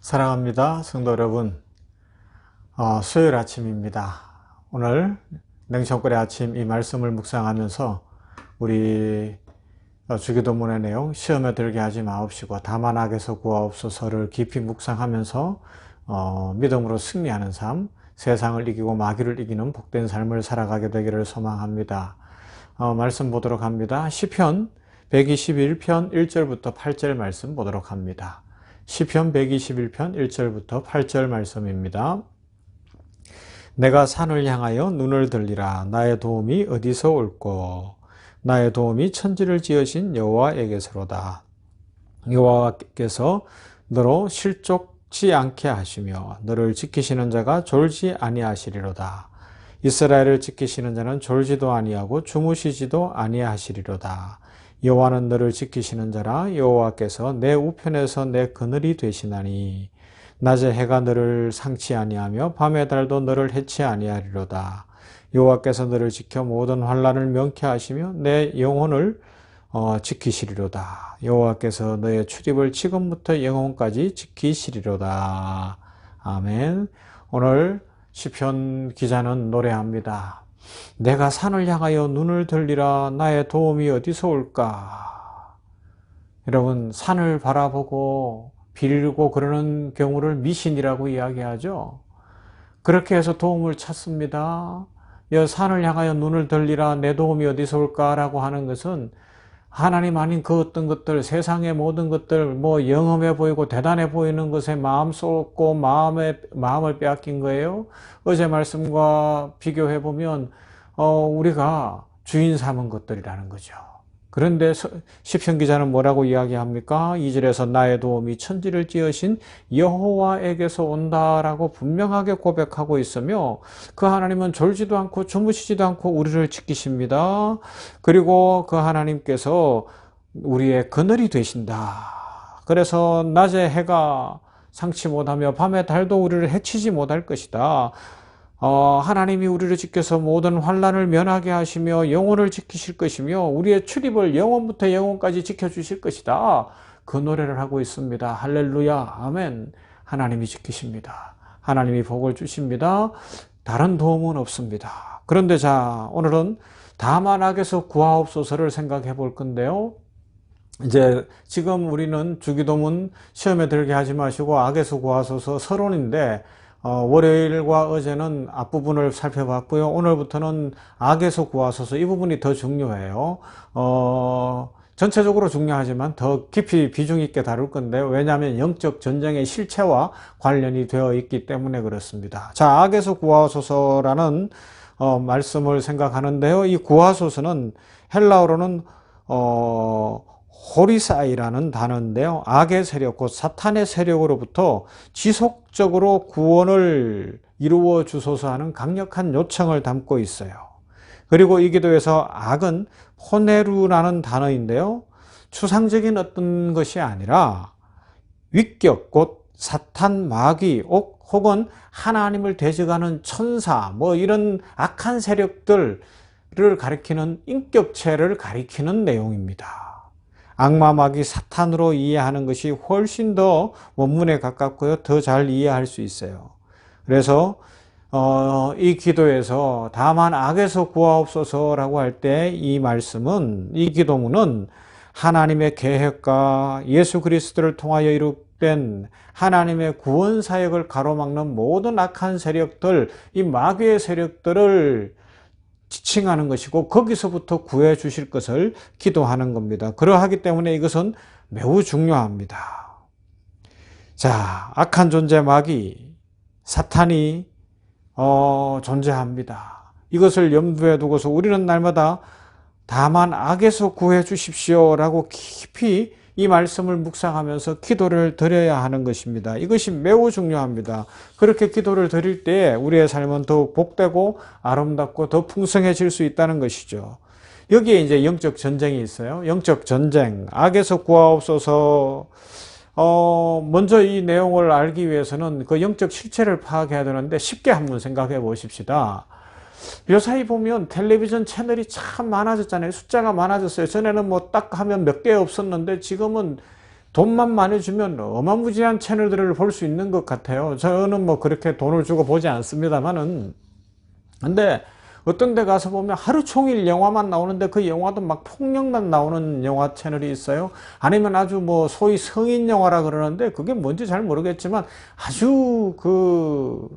사랑합니다. 성도 여러분, 수요일 아침입니다. 오늘 냉정골의 아침 이 말씀을 묵상하면서 우리 주기도문의 내용 시험에 들게 하지 마옵시고 다만 악에서 구하옵소서를 깊이 묵상하면서 믿음으로 승리하는 삶, 세상을 이기고 마귀를 이기는 복된 삶을 살아가게 되기를 소망합니다. 말씀 보도록 합니다. 시편 121편 1절부터 8절 말씀 보도록 합니다. 시편 121편 1절부터 8절 말씀입니다. 내가 산을 향하여 눈을 들리라. 나의 도움이 어디서 올꼬? 나의 도움이 천지를 지으신 여호와에게서로다. 여호와께서 너로 실족지 않게 하시며 너를 지키시는 자가 졸지 아니하시리로다. 이스라엘을 지키시는 자는 졸지도 아니하고 주무시지도 아니하시리로다. 여호와는 너를 지키시는 자라. 여호와께서 내 우편에서 내 그늘이 되시나니 낮에 해가 너를 상치 아니하며 밤의 달도 너를 해치 아니하리로다. 여호와께서 너를 지켜 모든 환난을 명쾌하시며 내 영혼을 지키시리로다. 여호와께서 너의 출입을 지금부터 영혼까지 지키시리로다. 아멘. 오늘 시편 기자는 노래합니다. 내가 산을 향하여 눈을 들리라. 나의 도움이 어디서 올까? 여러분, 산을 바라보고 빌고 그러는 경우를 미신이라고 이야기하죠. 그렇게 해서 도움을 찾습니다. 산을 향하여 눈을 들리라. 내 도움이 어디서 올까? 라고 하는 것은 하나님 아닌 그 어떤 것들, 세상의 모든 것들, 영험해 보이고 대단해 보이는 것에 마음 쏟고 마음을 빼앗긴 거예요. 어제 말씀과 비교해 보면 우리가 주인 삼은 것들이라는 거죠. 그런데 시편 기자는 뭐라고 이야기합니까? 2절에서 나의 도움이 천지를 지으신 여호와에게서 온다라고 분명하게 고백하고 있으며 그 하나님은 졸지도 않고 주무시지도 않고 우리를 지키십니다. 그리고 그 하나님께서 우리의 그늘이 되신다. 그래서 낮에 해가 상치 못하며 밤에 달도 우리를 해치지 못할 것이다. 하나님이 우리를 지켜서 모든 환난을 면하게 하시며 영혼을 지키실 것이며 우리의 출입을 영혼부터 영혼까지 지켜주실 것이다. 그 노래를 하고 있습니다. 할렐루야, 아멘. 하나님이 지키십니다. 하나님이 복을 주십니다. 다른 도움은 없습니다. 그런데 오늘은 다만 악에서 구하옵소서를 생각해 볼 건데요. 지금 우리는 주기도문 시험에 들게 하지 마시고 악에서 구하소서 서론인데 월요일과 어제는 앞부분을 살펴봤고요. 오늘부터는 악에서 구하소서 이 부분이 더 중요해요. 전체적으로 중요하지만 더 깊이 비중 있게 다룰 건데요. 왜냐하면 영적 전쟁의 실체와 관련이 되어 있기 때문에 그렇습니다. 악에서 구하소서라는 말씀을 생각하는데요. 이 구하소서는 헬라어로는 호리사이라는 단어인데요. 악의 세력, 곧 사탄의 세력으로부터 지속적으로 구원을 이루어 주소서 하는 강력한 요청을 담고 있어요. 그리고 이 기도에서 악은 포네루라는 단어인데요. 추상적인 어떤 것이 아니라 위격, 곧 사탄, 마귀, 혹은 하나님을 대적하는 천사, 이런 악한 세력들을 가리키는 인격체를 가리키는 내용입니다. 악마, 마귀, 사탄으로 이해하는 것이 훨씬 더 원문에 가깝고요. 더 잘 이해할 수 있어요. 그래서 이 기도에서 다만 악에서 구하옵소서라고 할 때 이 기도문은 하나님의 계획과 예수 그리스도를 통하여 이룩된 하나님의 구원 사역을 가로막는 모든 악한 세력들, 이 마귀의 세력들을 지칭하는 것이고 거기서부터 구해 주실 것을 기도하는 겁니다. 그러하기 때문에 이것은 매우 중요합니다. 악한 존재 마귀, 사탄이 존재합니다. 이것을 염두에 두고서 우리는 날마다 다만 악에서 구해 주십시오 라고 깊이 이 말씀을 묵상하면서 기도를 드려야 하는 것입니다. 이것이 매우 중요합니다. 그렇게 기도를 드릴 때 우리의 삶은 더욱 복되고 아름답고 더 풍성해질 수 있다는 것이죠. 여기에 이제 영적 전쟁이 있어요. 영적 전쟁, 악에서 구하옵소서. 먼저 이 내용을 알기 위해서는 그 영적 실체를 파악해야 되는데 쉽게 한번 생각해 보십시다. 요사이 보면 텔레비전 채널이 참 많아졌잖아요. 숫자가 많아졌어요. 전에는 딱 하면 몇 개 없었는데 지금은 돈만 많이 주면 어마무지한 채널들을 볼 수 있는 것 같아요. 저는 뭐 그렇게 돈을 주고 보지 않습니다만은. 근데 어떤 데 가서 보면 하루 종일 영화만 나오는데 그 영화도 막 폭력만 나오는 영화 채널이 있어요. 아니면 아주 뭐 소위 성인 영화라 그러는데 그게 뭔지 잘 모르겠지만 아주 그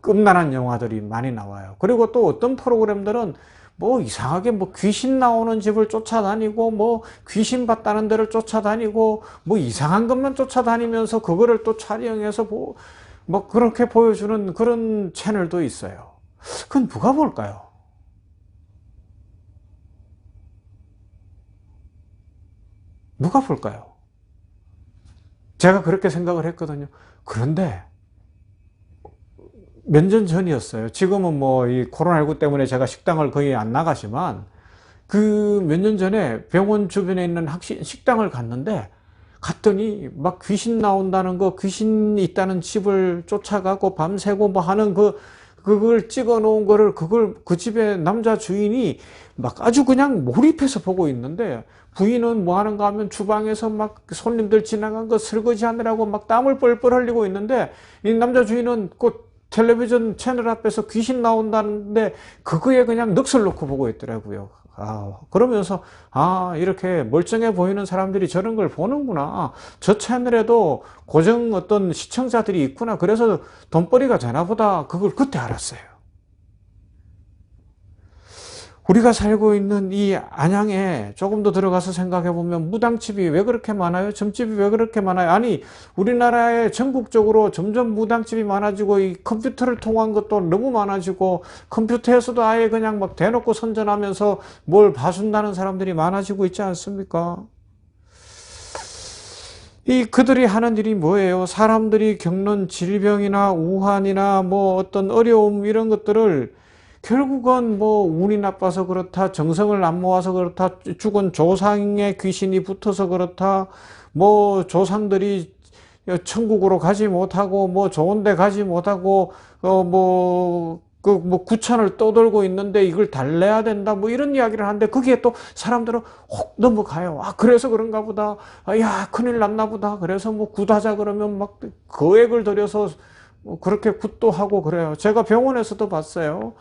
음란한 영화들이 많이 나와요. 그리고 또 어떤 프로그램들은 뭐 이상하게 뭐 귀신 나오는 집을 쫓아다니고 뭐 귀신 봤다는 데를 쫓아다니고 뭐 이상한 것만 쫓아다니면서 그거를 또 촬영해서 뭐 그렇게 보여주는 그런 채널도 있어요. 그건 누가 볼까요? 누가 볼까요? 제가 그렇게 생각을 했거든요. 그런데 몇 년 전이었어요. 지금은 뭐 이 코로나19 때문에 제가 식당을 거의 안 나가지만 그 몇 년 전에 병원 주변에 있는 식당을 갔더니 막 귀신 나온다는 거, 귀신 있다는 집을 쫓아가고 밤새고 뭐 하는 그걸 찍어 놓은 거를 그 집의 남자 주인이 막 아주 그냥 몰입해서 보고 있는데 부인은 뭐 하는가 하면 주방에서 막 손님들 지나간 거 설거지 하느라고 막 땀을 뻘뻘 흘리고 있는데 이 남자 주인은 그 텔레비전 채널 앞에서 귀신 나온다는데 그거에 그냥 넋을 놓고 보고 있더라고요. 그러면서 이렇게 멀쩡해 보이는 사람들이 저런 걸 보는구나. 저 채널에도 고정 어떤 시청자들이 있구나. 그래서 돈벌이가 되나 보다. 그걸 그때 알았어요. 우리가 살고 있는 이 안양에 조금 더 들어가서 생각해 보면 무당집이 왜 그렇게 많아요? 점집이 왜 그렇게 많아요? 아니, 우리나라에 전국적으로 점점 무당집이 많아지고 이 컴퓨터를 통한 것도 너무 많아지고 컴퓨터에서도 아예 그냥 막 대놓고 선전하면서 뭘 봐준다는 사람들이 많아지고 있지 않습니까? 그들이 하는 일이 뭐예요? 사람들이 겪는 질병이나 우환이나 뭐 어떤 어려움 이런 것들을 결국은 뭐 운이 나빠서 그렇다, 정성을 안 모아서 그렇다, 죽은 조상의 귀신이 붙어서 그렇다, 뭐 조상들이 천국으로 가지 못하고 뭐 좋은 데 가지 못하고 뭐 구천을 떠돌고 있는데 이걸 달래야 된다 뭐 이런 이야기를 하는데 거기에 또 사람들은 혹 넘어가요. 그래서 그런가 보다. 야, 큰일 났나 보다. 그래서 뭐 굿하자 그러면 막 거액을 들여서 그렇게 굿도 하고 그래요. 제가 병원에서도 봤어요.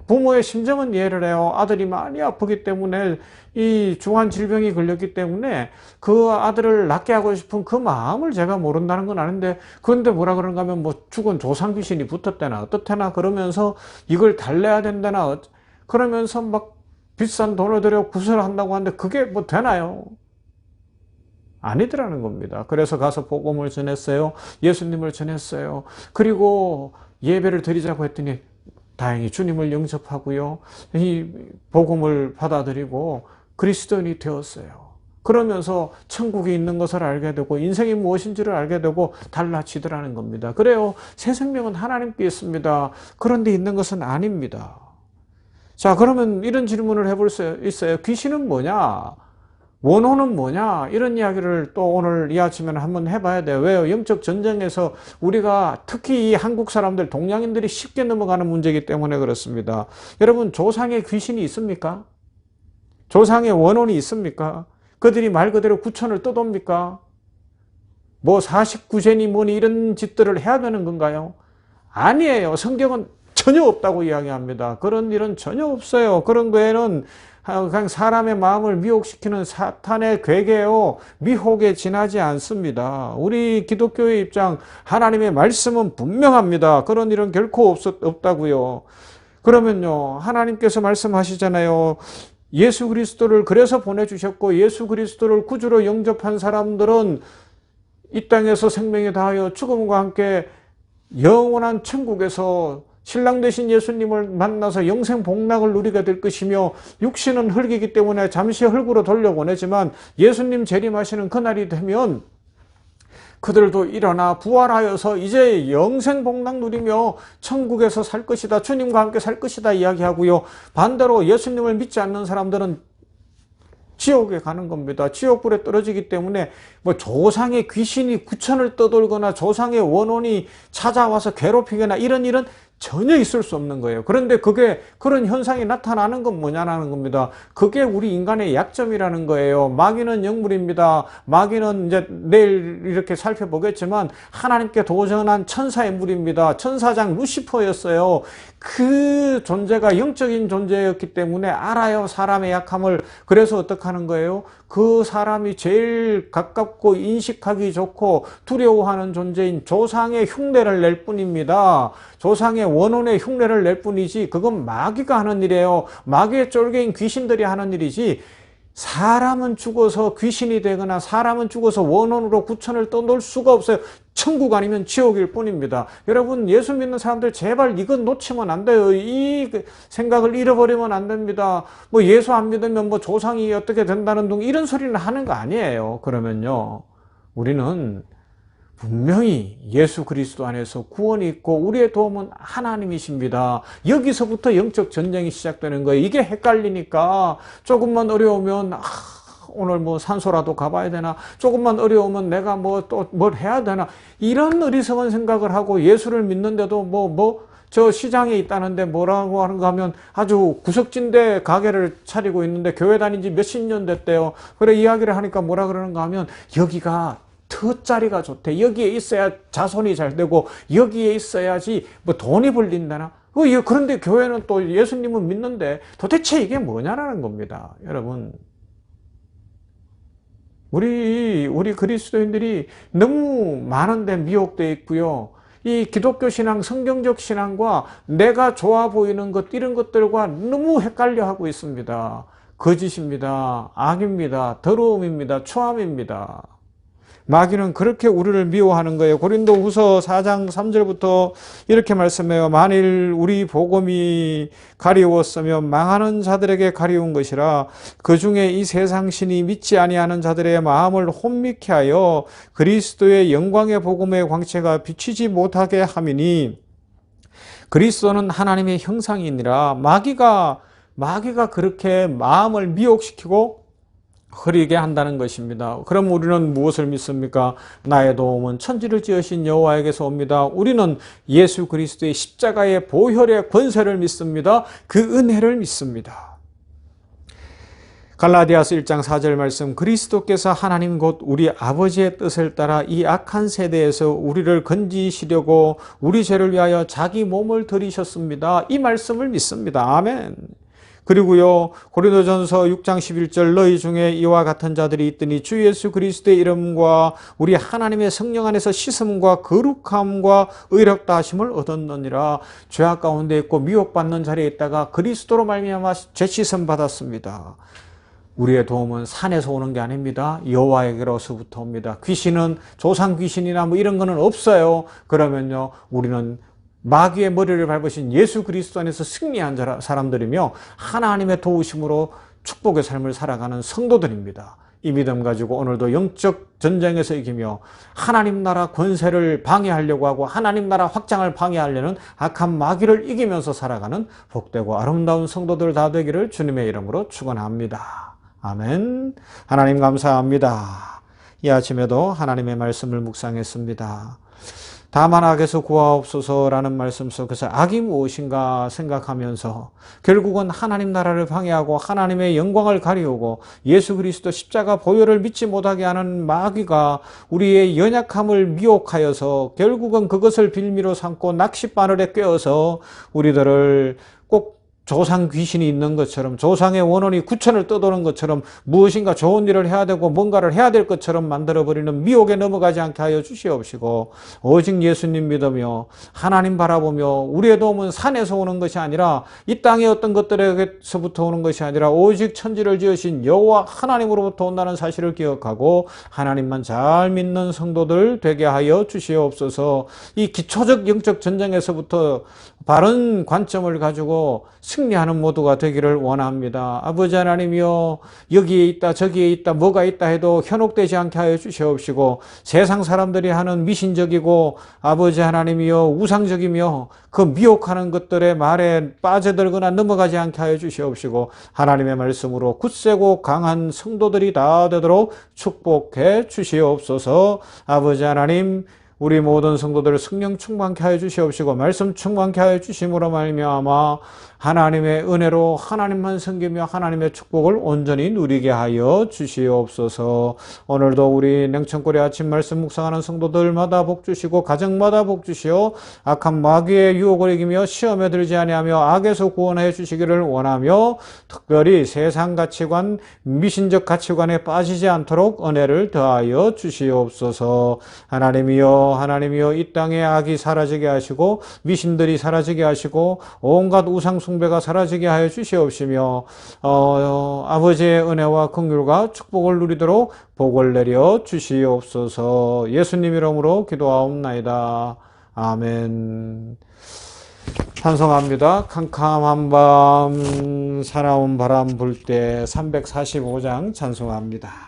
부모의 심정은 이해를 해요. 아들이 많이 아프기 때문에 이 중한 질병이 걸렸기 때문에 그 아들을 낫게 하고 싶은 그 마음을 제가 모른다는 건 아는데 그런데 뭐라 그런가 하면 뭐 죽은 조상 귀신이 붙었대나 어떻대나 그러면서 이걸 달래야 된다나 그러면서 막 비싼 돈을 들여 구슬한다고 하는데 그게 뭐 되나요? 아니더라는 겁니다. 그래서 가서 복음을 전했어요. 예수님을 전했어요. 그리고 예배를 드리자고 했더니 다행히 주님을 영접하고요. 이 복음을 받아들이고 그리스도인이 되었어요. 그러면서 천국이 있는 것을 알게 되고 인생이 무엇인지를 알게 되고 달라지더라는 겁니다. 그래요. 새 생명은 하나님께 있습니다. 그런데 있는 것은 아닙니다. 자, 그러면 이런 질문을 해볼 수 있어요. 귀신은 뭐냐? 원혼은 뭐냐? 이런 이야기를 또 오늘 이 아침에는 한번 해봐야 돼요. 왜요? 영적 전쟁에서 우리가 특히 이 한국 사람들, 동양인들이 쉽게 넘어가는 문제이기 때문에 그렇습니다. 여러분, 조상의 귀신이 있습니까? 조상의 원혼이 있습니까? 그들이 말 그대로 구천을 떠돕니까? 뭐 49제니 뭐니 이런 짓들을 해야 되는 건가요? 아니에요. 성경은 전혀 없다고 이야기합니다. 그런 일은 전혀 없어요. 그런 거에는 그냥 사람의 마음을 미혹시키는 사탄의 괴계요, 미혹에 지나지 않습니다. 우리 기독교의 입장, 하나님의 말씀은 분명합니다. 그런 일은 결코 없다고요. 그러면요, 하나님께서 말씀하시잖아요. 예수 그리스도를 그래서 보내주셨고 예수 그리스도를 구주로 영접한 사람들은 이 땅에서 생명이 다하여 죽음과 함께 영원한 천국에서 신랑 되신 예수님을 만나서 영생 복락을 누리게 될 것이며 육신은 흙이기 때문에 잠시 흙으로 돌려보내지만 예수님 재림하시는 그날이 되면 그들도 일어나 부활하여서 이제 영생 복락 누리며 천국에서 살 것이다. 주님과 함께 살 것이다 이야기하고요. 반대로 예수님을 믿지 않는 사람들은 지옥에 가는 겁니다. 지옥불에 떨어지기 때문에 뭐 조상의 귀신이 구천을 떠돌거나 조상의 원혼이 찾아와서 괴롭히거나 이런 일은 전혀 있을 수 없는 거예요. 그런데 그게 그런 현상이 나타나는 건 뭐냐라는 겁니다. 그게 우리 인간의 약점이라는 거예요. 마귀는 영물입니다. 마귀는 이제 내일 이렇게 살펴보겠지만 하나님께 도전한 천사의 물입니다. 천사장 루시퍼였어요. 그 존재가 영적인 존재였기 때문에 알아요. 사람의 약함을. 그래서 어떻게 하는 거예요? 그 사람이 제일 가깝고 인식하기 좋고 두려워하는 존재인 조상의 흉내를 낼 뿐입니다. 조상의 원혼의 흉내를 낼 뿐이지 그건 마귀가 하는 일이에요. 마귀의 쫄개인 귀신들이 하는 일이지 사람은 죽어서 귀신이 되거나 사람은 죽어서 원혼으로 구천을 떠놀 수가 없어요. 천국 아니면 지옥일 뿐입니다. 여러분 예수 믿는 사람들 제발 이건 놓치면 안 돼요. 이 생각을 잃어버리면 안 됩니다. 뭐 예수 안 믿으면 뭐 조상이 어떻게 된다는 등 이런 소리는 하는 거 아니에요. 그러면요 우리는 분명히 예수 그리스도 안에서 구원이 있고 우리의 도움은 하나님이십니다. 여기서부터 영적 전쟁이 시작되는 거예요. 이게 헷갈리니까 조금만 어려우면 오늘 뭐 산소라도 가봐야 되나, 조금만 어려우면 내가 뭐 또 뭘 해야 되나, 이런 어리석은 생각을 하고 예수를 믿는데도 저 시장에 있다는데 뭐라고 하는가 하면 아주 구석진데 가게를 차리고 있는데 교회 다닌 지 몇십 년 됐대요. 그래 이야기를 하니까 뭐라 그러는가 하면 여기가 터자리가 좋대. 여기에 있어야 자손이 잘 되고 여기에 있어야지 뭐 돈이 벌린다나. 그런데 교회는 또 예수님은 믿는데 도대체 이게 뭐냐라는 겁니다. 여러분 우리 그리스도인들이 너무 많은데 미혹되어 있고요. 이 기독교 신앙, 성경적 신앙과 내가 좋아 보이는 것 이런 것들과 너무 헷갈려 하고 있습니다. 거짓입니다. 악입니다. 더러움입니다. 추함입니다. 마귀는 그렇게 우리를 미워하는 거예요. 고린도후서 4장 3절부터 이렇게 말씀해요. 만일 우리 복음이 가리웠으면 망하는 자들에게 가리운 것이라 그 중에 이 세상 신이 믿지 아니하는 자들의 마음을 혼미케 하여 그리스도의 영광의 복음의 광채가 비치지 못하게 함이니 그리스도는 하나님의 형상이니라. 마귀가 그렇게 마음을 미혹시키고 흐리게 한다는 것입니다. 그럼 우리는 무엇을 믿습니까? 나의 도움은 천지를 지으신 여호와에게서 옵니다. 우리는 예수 그리스도의 십자가의 보혈의 권세를 믿습니다. 그 은혜를 믿습니다. 갈라디아서 1장 4절 말씀, 그리스도께서 하나님 곧 우리 아버지의 뜻을 따라 이 악한 세대에서 우리를 건지시려고 우리 죄를 위하여 자기 몸을 들이셨습니다. 이 말씀을 믿습니다. 아멘. 그리고요 고린도전서 6장 11절 너희 중에 이와 같은 자들이 있더니 주 예수 그리스도의 이름과 우리 하나님의 성령 안에서 씻음과 거룩함과 의롭다 하심을 얻었느니라. 죄악 가운데 있고 미혹받는 자리에 있다가 그리스도로 말미암아 죄 씻음 받았습니다. 우리의 도움은 산에서 오는 게 아닙니다. 여호와에게로서부터 옵니다. 귀신은 조상 귀신이나 뭐 이런 거는 없어요. 그러면요 우리는 마귀의 머리를 밟으신 예수 그리스도 안에서 승리한 사람들이며 하나님의 도우심으로 축복의 삶을 살아가는 성도들입니다. 이 믿음 가지고 오늘도 영적 전쟁에서 이기며 하나님 나라 권세를 방해하려고 하고 하나님 나라 확장을 방해하려는 악한 마귀를 이기면서 살아가는 복되고 아름다운 성도들 다 되기를 주님의 이름으로 축원합니다. 아멘. 하나님 감사합니다. 이 아침에도 하나님의 말씀을 묵상했습니다. 다만 악에서 구하옵소서라는 말씀 속에서 악이 무엇인가 생각하면서 결국은 하나님 나라를 방해하고 하나님의 영광을 가리우고 예수 그리스도 십자가 보혈을 믿지 못하게 하는 마귀가 우리의 연약함을 미혹하여서 결국은 그것을 빌미로 삼고 낚싯바늘에 꿰어서 우리들을 꼭 조상 귀신이 있는 것처럼 조상의 원혼이 구천을 떠도는 것처럼 무엇인가 좋은 일을 해야 되고 뭔가를 해야 될 것처럼 만들어버리는 미혹에 넘어가지 않게 하여 주시옵시고 오직 예수님 믿으며 하나님 바라보며 우리의 도움은 산에서 오는 것이 아니라 이 땅의 어떤 것들에게서부터 오는 것이 아니라 오직 천지를 지으신 여호와 하나님으로부터 온다는 사실을 기억하고 하나님만 잘 믿는 성도들 되게 하여 주시옵소서. 이 기초적 영적 전쟁에서부터 바른 관점을 가지고 승리하는 모두가 되기를 원합니다. 아버지 하나님이여 여기에 있다 저기에 있다 뭐가 있다 해도 현혹되지 않게 하여 주시옵시고 세상 사람들이 하는 미신적이고 아버지 하나님이여 우상적이며 그 미혹하는 것들의 말에 빠져들거나 넘어가지 않게 하여 주시옵시고 하나님의 말씀으로 굳세고 강한 성도들이 다 되도록 축복해 주시옵소서. 아버지 하나님 우리 모든 성도들을 성령 충만케 하여 주시옵시고 말씀 충만케 하여 주심으로 말미암아 하나님의 은혜로 하나님만 섬기며 하나님의 축복을 온전히 누리게 하여 주시옵소서. 오늘도 우리 냉천골의 아침 말씀 묵상하는 성도들마다 복 주시고 가정마다 복 주시어 악한 마귀의 유혹을 이기며 시험에 들지 아니하며 악에서 구원해 주시기를 원하며 특별히 세상 가치관, 미신적 가치관에 빠지지 않도록 은혜를 더하여 주시옵소서. 하나님이여 이 땅에 악이 사라지게 하시고 미신들이 사라지게 하시고 온갖 우상 숭배가 사라지게 하여 주시옵시며 아버지의 은혜와 긍휼과 축복을 누리도록 복을 내려 주시옵소서. 예수님 이름으로 기도하옵나이다. 아멘. 찬송합니다. 캄캄한 밤 사나운 바람 불 때 345장 찬송합니다.